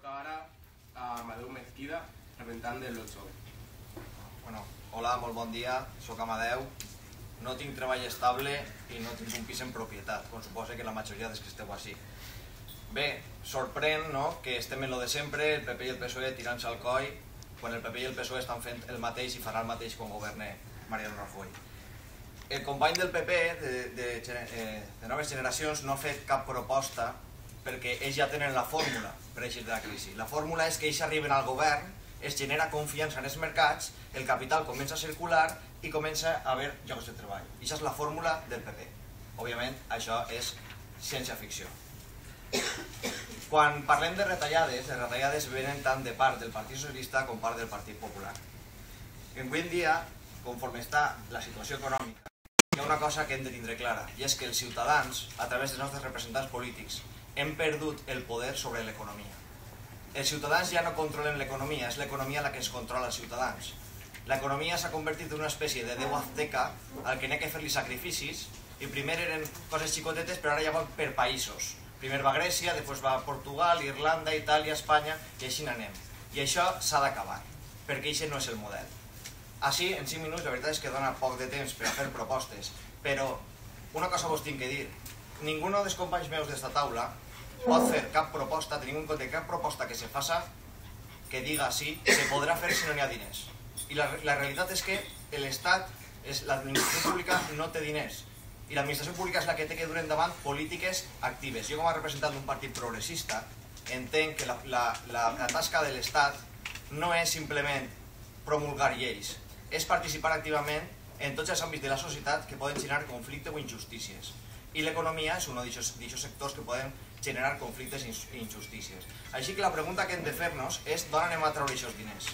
Toca ara a Amadeu Mezquida, representant de l'Otso. Hola, molt bon dia, soc Amadeu. No tinc treball estable i no tinc un pis en propietat, com suposa que la majoria dels que esteu així. Bé, sorprèn que estem en lo de sempre, el PP i el PSOE tirant-se al coll, quan el PP i el PSOE estan fent el mateix i farà el mateix quan governe Mariano Rajoy. El company del PP de Noves Generacions no ha fet cap proposta perquè ells ja tenen la fórmula per eixir de la crisi. La fórmula és que ells arriben al govern, es genera confiança en els mercats, el capital comença a circular i comença a haver llocs de treball. I això és la fórmula del PP. Òbviament, això és ciència-ficció. Quan parlem de retallades, les retallades venen tant de part del Partit Socialista com part del Partit Popular. Avui en dia, conforme està la situació econòmica, hi ha una cosa que hem de tindre clara, i és que els ciutadans, a través dels nostres representants polítics, hem perdut el poder sobre l'economia. Els ciutadans ja no controlen l'economia, és l'economia la que ens controla els ciutadans. L'economia s'ha convertit en una espècie de déu azteca al que n'hi ha que fer-li sacrificis, i primer eren coses xicotetes, però ara ja van per països. Primer va Grècia, després va Portugal, Irlanda, Itàlia, Espanya, i així n'anem. I això s'ha d'acabar, perquè això no és el model. Així, en 5 minuts, la veritat és que dona poc de temps per a fer propostes, però una cosa vos tinc que dir. Ningú dels companys meus d'esta taula pot fer cap proposta, tenim en compte cap proposta que se faça que diga sí, se podrà fer si no n'hi ha diners. I la realitat és que l'Estat, l'administració pública no té diners, i l'administració pública és la que té que dur endavant polítiques actives. Jo, com a representant d'un partit progressista, entenc que la tasca de l'Estat no és simplement promulgar lleis, és participar activament en tots els àmbits de la societat que poden generar conflicte o injustícies. I l'economia és un d'aquests sectors que poden generar conflictes i injustícies. Així que la pregunta que hem de fer-nos és d'on anem a treure aquests diners.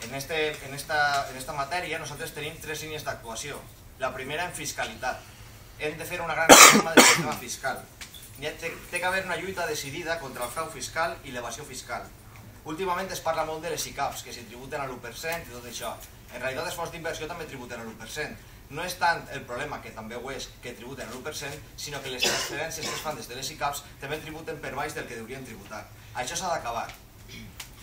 En esta matèria nosaltres tenim 3 línies d'actuació. La primera en fiscalitat. Hem de fer una gran reforma del sistema fiscal. Té que haver una lluita decidida contra el frau fiscal i l'evasió fiscal. Últimament es parla molt de les ICAPs, que s'hi tributen a l'1% i tot això. En realitat els fons d'inversió també tributen a l'1%. No és tant el problema, que també ho és, que tributen a l'1%, sinó que les transferències que es fan des de les ICAPs també tributen per baix del que deurien tributar. Això s'ha d'acabar.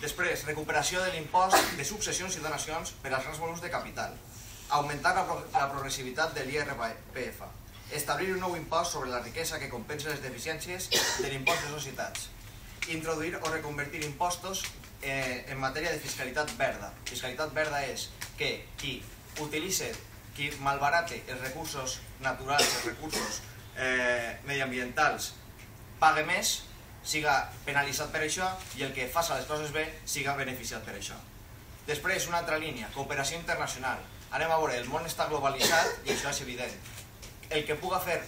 Després, recuperació de l'impost de successions i donacions per als grans volums de capital. Augmentar la progressivitat de l'IRPF. Establir un nou impost sobre la riquesa que compensa les deficiències de l'impost de societats. Introduir o reconvertir impostos en matèria de fiscalitat verda. Fiscalitat verda és que qui malbarate els recursos naturals, els recursos mediambientals, pague més, siga penalitzat per això, i el que faci les coses bé siga beneficiat per això. Després, una altra línia, cooperació internacional. Anem a veure, el món està globalitzat i això és evident. El que puga fer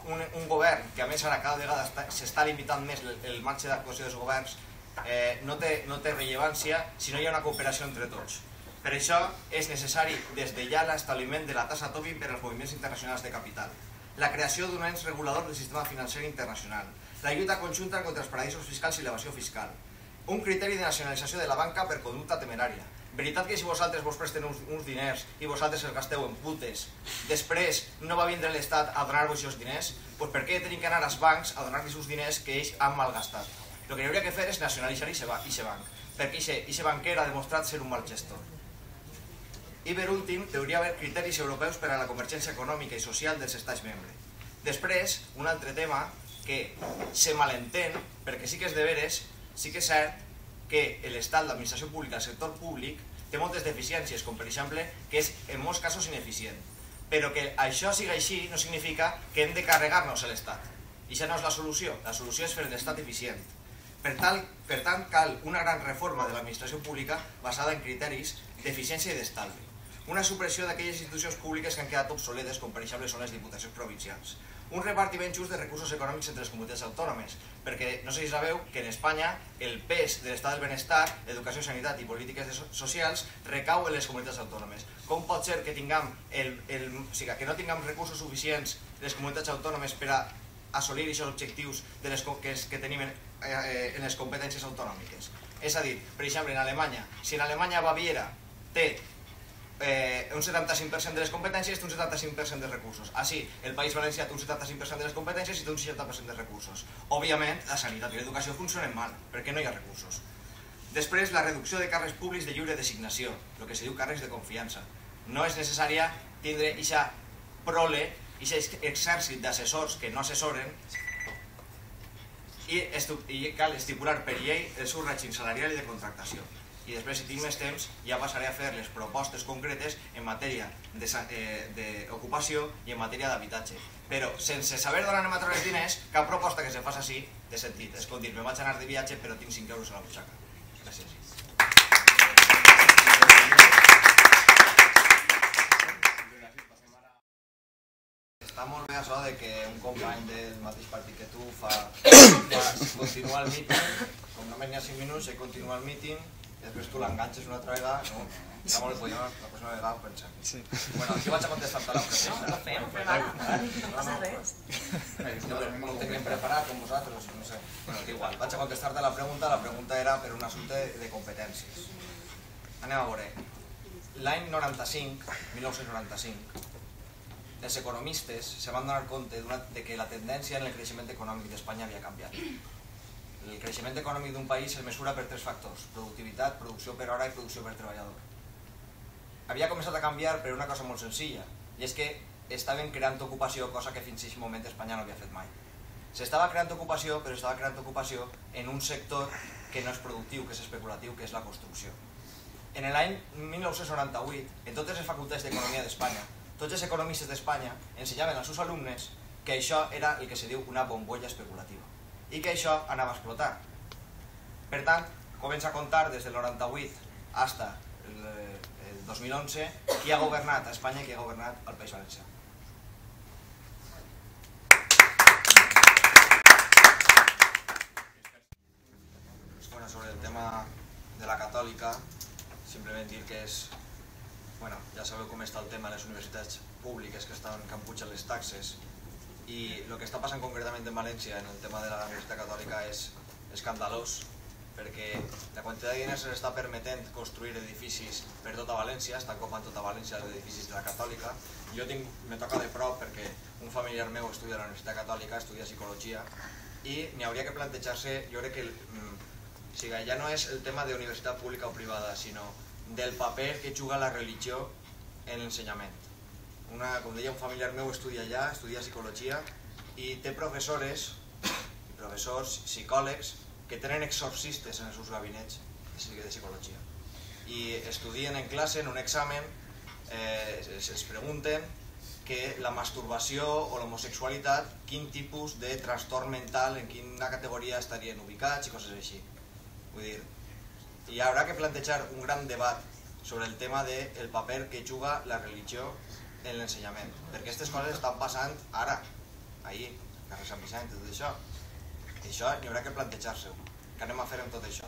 un govern, que a més ara cada vegada s'està limitant més el marge d'actuació dels governs, no té rellevància si no hi ha una cooperació entre tots. Per això és necessari des de ja l'establiment de la tassa Tobin per als moviments internacionals de capital, la creació d'un ens regulador del sistema financer internacional, la lluita conjunta contra els paradisos fiscals i l'evasió fiscal, un criteri de nacionalització de la banca per conducta temerària. Veritat que si vosaltres vos presten uns diners i vosaltres els gasteu en putes, després no va vindre l'Estat a donar-vos aquests diners, doncs per què tenim que anar als bancs a donar-los els diners que ells han malgastat? El que hauria que fer és nacionalitzar aquest banc, perquè aquest banquer ha demostrat ser un mal gestor. I per últim, hauria d'haver criteris europeus per a la convergència econòmica i social dels estats membres. Després, un altre tema que se malentén, perquè sí que és de veres, sí que és cert que l'Estat, l'administració pública, el sector públic, té moltes deficiències, com per exemple que és en molts casos ineficient. Però que això sigui així no significa que hem de carregar-nos a l'Estat. I això no és la solució és fer l'Estat eficient. Per tant, cal una gran reforma de l'administració pública basada en criteris d'eficiència i d'estalvi. Una supressió d'aquelles institucions públiques que han quedat obsoletes, com per exemple són les diputacions provincials. Un repartiment just de recursos econòmics entre les comunitats autònomes, perquè no sé si sabeu que en Espanya el pes de l'estat del benestar, educació, sanitat i polítiques socials recau en les comunitats autònomes. Com pot ser que no tinguem recursos suficients les comunitats autònomes per a assolir aquests objectius que tenim en les competències autonòmiques? És a dir, per exemple, en Alemanya, si en Alemanya Baviera té un 75% de les competències té un 75% dels recursos. Així, el País Valencià té un 75% de les competències i té un 60% de recursos. Òbviament, la sanitat i l'educació funcionen mal, perquè no hi ha recursos. Després, la reducció de càrrecs públics de lliure designació, el que se diu càrrecs de confiança. No és necessària tindre eixa prole, eixa exèrcit d'assessors que no assessoren, i cal estipular per llei el seu règim salarial i de contractació. I després, si tinc més temps, ja passaré a fer les propostes concretes en matèria d'ocupació i en matèria d'habitatge. Però, sense saber d'on anem a treure els diners, cap proposta que se faci així té sentit. És com dir, me vaig anar de viatge però tinc 5 euros a la butxaca. Gràcies. Està molt bé això que un company del mateix partit que tu continua el míting, com només n'hi ha 5 minuts, continua el míting, i després tu l'enganxes una altra vegada, no? Està molt bé, la pròxima vegada ho pensem. Bueno, aquí vaig a contestar-te la pregunta. No passa res. No ho teníem preparat com vosaltres, no sé. Bueno, igual, vaig a contestar-te la pregunta era per un assumpte de competències. Anem a veure. L'any 1995, els economistes se van donar compte de que la tendència en el creixement econòmic d'Espanya havia canviat. El creixement econòmic d'un país es mesura per 3 factors: productivitat, producció per hora i producció per treballador. Havia començat a canviar per una cosa molt senzilla, i és que estaven creant ocupació, cosa que fins a aquest moment Espanya no havia fet mai. S'estava creant ocupació, però estava creant ocupació en un sector que no és productiu, que és especulatiu, que és la construcció. En l'any 1998, en totes les facultats d'economia d'Espanya, tots els economistes d'Espanya ensenyaven als seus alumnes que això era el que se diu una bombolla especulativa i que això anava a explotar. Per tant, comença a comptar des del 98 fins el 2011 qui ha governat a Espanya i qui ha governat al País Valencià. Bueno, sobre el tema de la catòlica, simplement dir que és... Bueno, ja sabeu com està el tema de les universitats públiques que pugen les taxes, i el que està passant concretament en València en el tema de la Universitat Catòlica és escandalós, perquè la quantitat de diners s'està permetent construir edificis per tota València, estan copant tota València els edificis de la Catòlica. Jo me toca de prop perquè un familiar meu estudia a la Universitat Catòlica, estudia psicologia, i n'hi hauria que plantejar-se, jo crec que ja no és el tema d'universitat pública o privada, sinó del paper que juga la religió en l'ensenyament. Com deia, un familiar meu estudia allà, estudia psicologia, i té professors, psicòlegs, que tenen exorcistes en els seus gabinets de psicologia. I estudien en classe, en un examen, es pregunten que la masturbació o l'homosexualitat, quin tipus de trastorn mental, en quina categoria estarien ubicats i coses així. Vull dir, hi haurà que plantejar un gran debat sobre el tema del paper que juga la religió en l'ensenyament, perquè aquestes coses estan passant ara, ahir, carrer Sant Vicent, tot això. I això n'hi haurà que plantejar-se-ho. Què anem a fer amb tot això?